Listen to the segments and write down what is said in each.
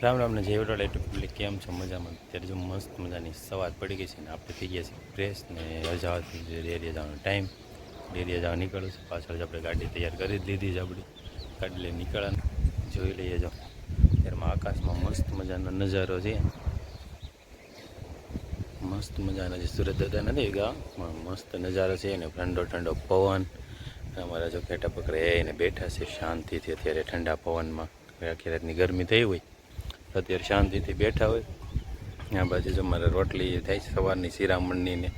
રામ રામ ને જય વડોદરા એટલે કેમ છો મજામાં? અત્યારે જો મસ્ત મજાની સવાર પડી ગઈ છે ને આપણે થઈ ગયા છીએ ફ્રેશ ને જવાથી ડેરીએ જવાનો ટાઈમ. ડેરીએ જવા નીકળ્યું છે. પાછળ જ આપણે ગાડી તૈયાર કરી જ લીધી છે. આપણી ગાડી લઈને નીકળવાનું જોઈ લઈએ. જો ત્યારમાં આકાશમાં મસ્ત મજાનો નજારો છે. મસ્ત મજાનો જે સુરત દાદા નથી ગા મસ્ત નજારો છે ને ઠંડો ઠંડો પવન. અમારા જો ખેટા પકડે એને બેઠા છે શાંતિથી અત્યારે ઠંડા પવનમાં. આખી રાતની ગરમી થઈ હોય અત્યારે શાંતિથી બેઠા હોય. આ બાજુ જો મારે રોટલી થાય છે સવારની શિરામણની ને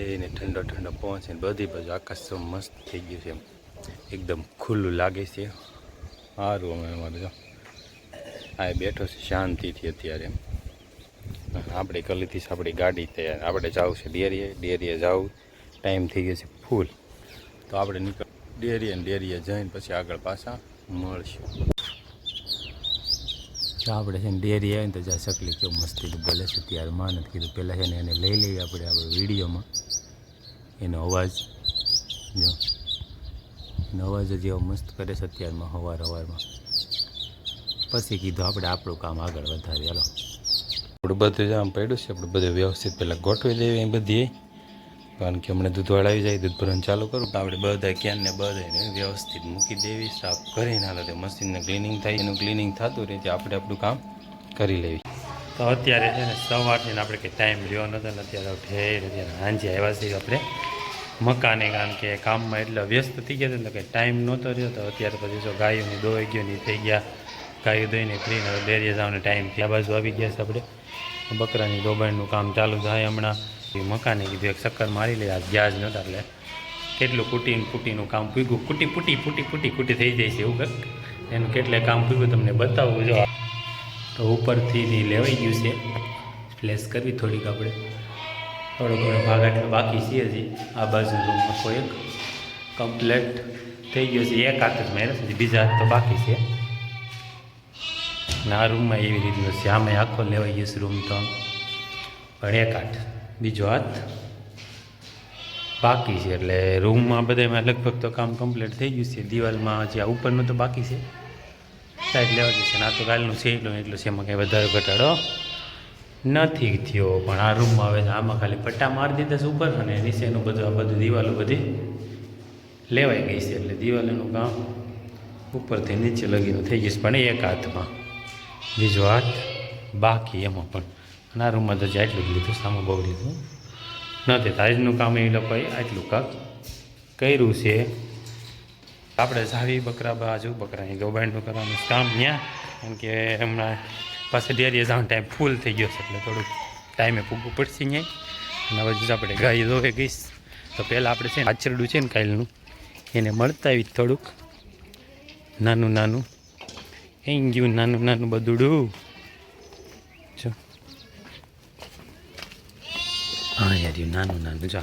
એને ઠંડો ઠંડો પવન છે. બધી બાજુ આકાશ તો મસ્ત થઈ ગયું છે. એકદમ ખુલ્લું લાગે છે. સારું અમે અમારે જો આ બેઠો છે શાંતિથી અત્યારે. આપણે કરી લીધી છે આપણી ગાડી તૈયાર. આપણે જવું છે ડેરીએ જવું ટાઈમ થઈ ગયો છે ફૂલ. તો આપણે નીકળ ડેરીએ જઈને પછી આગળ પાછા મળશું. આપણે છે ને ડેરી આવીને તો જ્યાં શકલી કેવું મસ્તી બોલે છે ત્યારે માં નથી કીધું પહેલાં છે ને એને લઈ લઈએ આપણે વિડીયોમાં. એનો અવાજ જો એનો અવાજ જ એવો મસ્ત કરે છે અત્યારમાં સવારમાં. પછી કીધું આપણે આપણું કામ આગળ વધારીએ. હાલો આપણું બધું જ આમ પડ્યું છે. આપણે બધું વ્યવસ્થિત પહેલાં ગોઠવી દેવી એ બધી. કારણ કે હમણાં દૂધવાળા આવી જાય દૂધ ભરવાનું ચાલુ કરું તો આપણે બધા ક્યાંને બધાને વ્યવસ્થિત મૂકી દેવી. સાફ કરીને હાલો તે મશીનને ક્લિનિંગ થાય એનું ક્લિનિંગ થતું રહે તે આપણે આપણું કામ કરી લેવી. તો અત્યારે છે ને સવારથી આપણે કંઈ ટાઈમ રહ્યો નતો ને અત્યારે ઠેર અત્યારે સાંજે આવ્યા છીએ આપણે મકાને. કારણ કે કામમાં એટલે વ્યસ્ત થઈ ગયા એટલે કંઈ ટાઈમ નહોતો રહ્યો. તો અત્યારે પછી જો ગાયોની દોવાઈ ગયો ની થઈ ગયા. ગાયો દોઈને ફ્રીને ડેરીએ જવાનો ટાઈમ ત્યાં બાજુ આવી ગયા છે. આપણે બકરાની દોબાણનું કામ ચાલુ થાય હમણાં. મકાને કીધું એક ચક્કર મારી લે. આ ગયા જ નહોતા એટલે કેટલું કુટીનું કામ પૂગ્યું. કુટી થઈ જાય છે એવું કંઈક. એનું કેટલે કામ પૂગ્યું તમને બતાવવું. જો તો ઉપરથી લેવાઈ ગયું છે. ફ્લેશ કરવી થોડીક આપણે થોડો ઘણો ભાગ એટલે બાકી છે હજી. આ બાજુ રૂમમાં આખો એક કમ્પ્લેટ થઈ ગયો છે. એક હાથ જ માર્યો છે બીજા હાથ તો બાકી છે. અને આ રૂમમાં એવી રીતનું છે. આમાં આખો લેવાઈ ગયો છે રૂમ તો પણ એક હાથ બીજો હાથ બાકી છે. એટલે રૂમમાં બધામાં લગભગ તો કામ કમ્પ્લીટ થઈ ગયું છે. દિવાલમાં જે આ ઉપરનું તો બાકી છે સાઈડ લેવા જશે. આ તો કાલનું છે એટલું છે. એમાં કંઈ વધારે ઘટાડો નથી થયો. પણ આ રૂમમાં હવે આમાં ખાલી પટ્ટા મારી દીધા છે ઉપર અને નીચેનું બધું આ બધું દિવાલો બધી લેવાઈ ગઈ છે. એટલે દિવાલોનું કામ ઉપરથી નીચે લગીનું થઈ ગયું છે પણ એક હાથમાં. બીજો હાથ બાકી એમાં પણ. અને આ રૂમમાં તો જે આટલું જ લીધું સામું બહુ લીધું નથી. આજનું કામ એ લોકોએ આટલું કાંક કર્યું છે. આપણે જાવી બકરા બાજુ બકરાની ગોબાઈન્ડનું કરવાનું કામ ત્યાં. કેમ કે હમણાં પાસે ડેરીએ જવાનો ટાઈમ ફૂલ થઈ ગયો છે એટલે થોડુંક ટાઈમે પૂગવું પડશે ત્યાં. અને હવે જો આપણે ગાય દોવે ગઈશ તો પહેલાં આપણે છે ને આચરડું છે ને કાલનું એને મળતા આવી થોડુંક નાનું એ ગયું નાનું બધું. જો હા યાર નાનું જો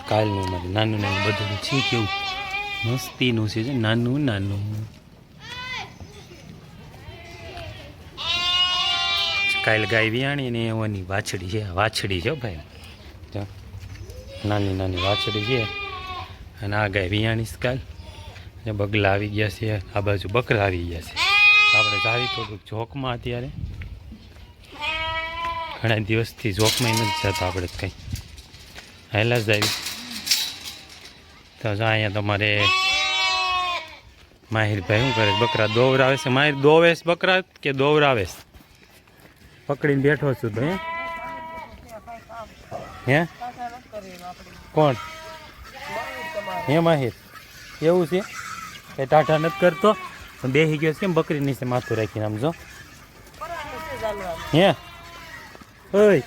કાલનું મારે નાનું બધું છે. કેવું મસ્તીનું છે નાનું. કાલ ગાય વિયાણી ને એવાની વાછડી છે ભાઈ. જો નાની વાછડી છે. અને આ ગાય વિયાણી કાલ ને બગલા આવી ગયા છે. આ બાજુ બકરા આવી ગયા છે. આપણે જાવી થોડુંક જોકમાં અત્યારે ઘણા દિવસથી જોકમાં નથી જતા આપણે કંઈ હેલા જ આવી. તો અહીંયા તમારે માહિરભાઈ શું કરે બકરા દોવરાવે છે. માહિર દોવેશ બકરા કે દોવરાવેશ? પકડીને બેઠો છું તો હે કોણ હે માહિર? એવું છે એ ટાટા નથી કરતો બેસી ગયો છે બકરી નીચે માથું રાખીને આમ જો હે ઓય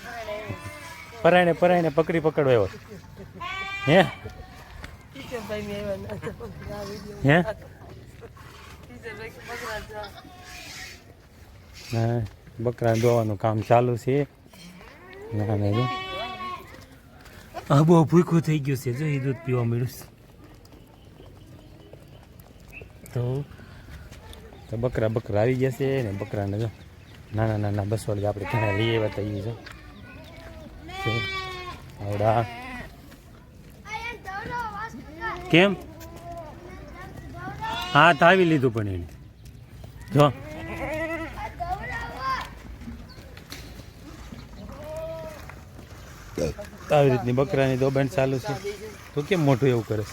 પરાયણે પકડવા આવ્યો હે હા બકરા ધોવાનું કામ ચાલુ છે. ના બહુ ભૂખું થઈ ગયું છે. જો એ દૂધ પીવા મળ્યું તો બકરા આવી ગયા છે ને બકરાને જો નાના બસવાળી આપણે ઘણા લઈ આવ્યા હતા એ જો આવડા કેમ હા તો આવી લીધું પણ એને જો આવી રીતની બકરાની દોબાણ ચાલુ છે. તો કેમ મોટું એવું કરે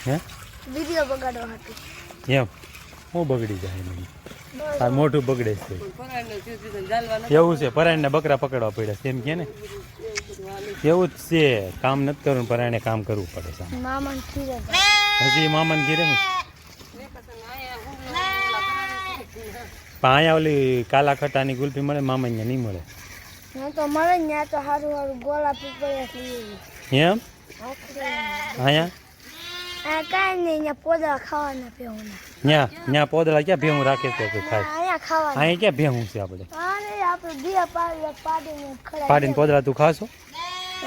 હે વિડિયો બગાડવા હતું એમ હું બગડી જાય નહીં આ મોટું બગડે છે એવું છે. પરાયણના બકરા પકડવા પડ્યા છે એમ કે ને એવું જ છે. કામ નથી કરવું પરાયણે કામ કરવું પડે છે. મામા ખીરે હજી મામાને ઘીરે હું અહીંયા ઓલી કાલા ખટાની ગુલ્ફી મળે મામા અહીંયા નહીં મળે હું તો મળે ને ત્યાં તો સારું સારું ગોળા પીપળિયા લઈ એમ અહીંયા આ કાંઈ નહીં ત્યાં પોદળા ખાવાના પીવાના ત્યાં પોદળા ક્યાં ભેહું રાખે છે તું ખાય અહીંયા ખાવાના અહીંયા ક્યાં ભેહું છે આપણે આપણે બે પાડીને ખડા પાડીને પોદળા તું ખાશો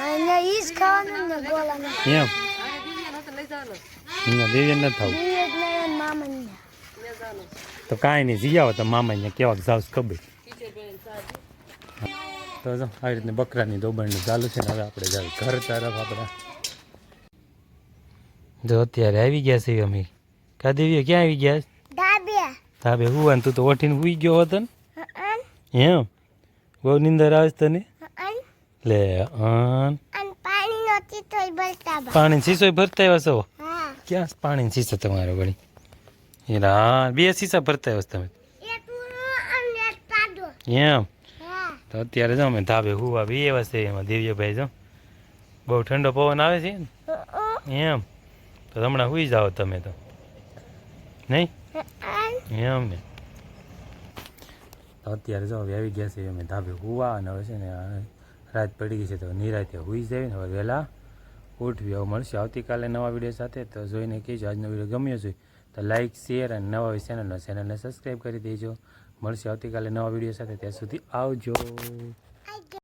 અહીંયા ઈ જ ખાવાનું ને ગોળાના એમ દેવીને નથી થવું ઈ જ નહીં મામા તો કાંઈ નહીં જઈ આવો તો મામા અહીંયા કેવાક જાવ ખબર તો જો આવી રીતની બકરાની દોબણની ચાલુ છે ને હવે આપણે જાવ ઘર તરફ આપણા જો અત્યારે આવી ગયા છે અમે કા દેવીએ ક્યાં આવી ગયા ધાબે હુવાન તું તો ઓઠીને હુઈ ગયો હતો ને એમ બહુ નીંદર આવે છે તને લે પાણી શીશો ભરતા આવ્યા છો ક્યાં પાણી શીશો તમારે વળી હા બે શીશા ભરતા આવ્યા તમે એમ તો અત્યારે જો અમે ધાબે હુવા બી એવા છે એમાં દેવીભાઈ જો બહુ ઠંડો પવન આવે છે ને એમ તો હમણાં હુઈ જાઓ તમે તો નહીં એમ ને અત્યારે જો હવે આવી ગયા છે અમે ધાબે હુવા અને હવે છે ને રાત પડી ગઈ છે તો નિરાતે હુઈ જાય ને હવે વહેલા ઉઠવી હવે મળશે આવતીકાલે નવા વિડીયો સાથે તો જોઈને કહેજો આજનો વિડીયો ગમ્યો છે તો લાઇક શેર અને નવા હોય ચેનલને સબસ્ક્રાઈબ કરી દેજો મળશે આવતીકાલે નવા વિડીયો સાથે ત્યાં સુધી આવજો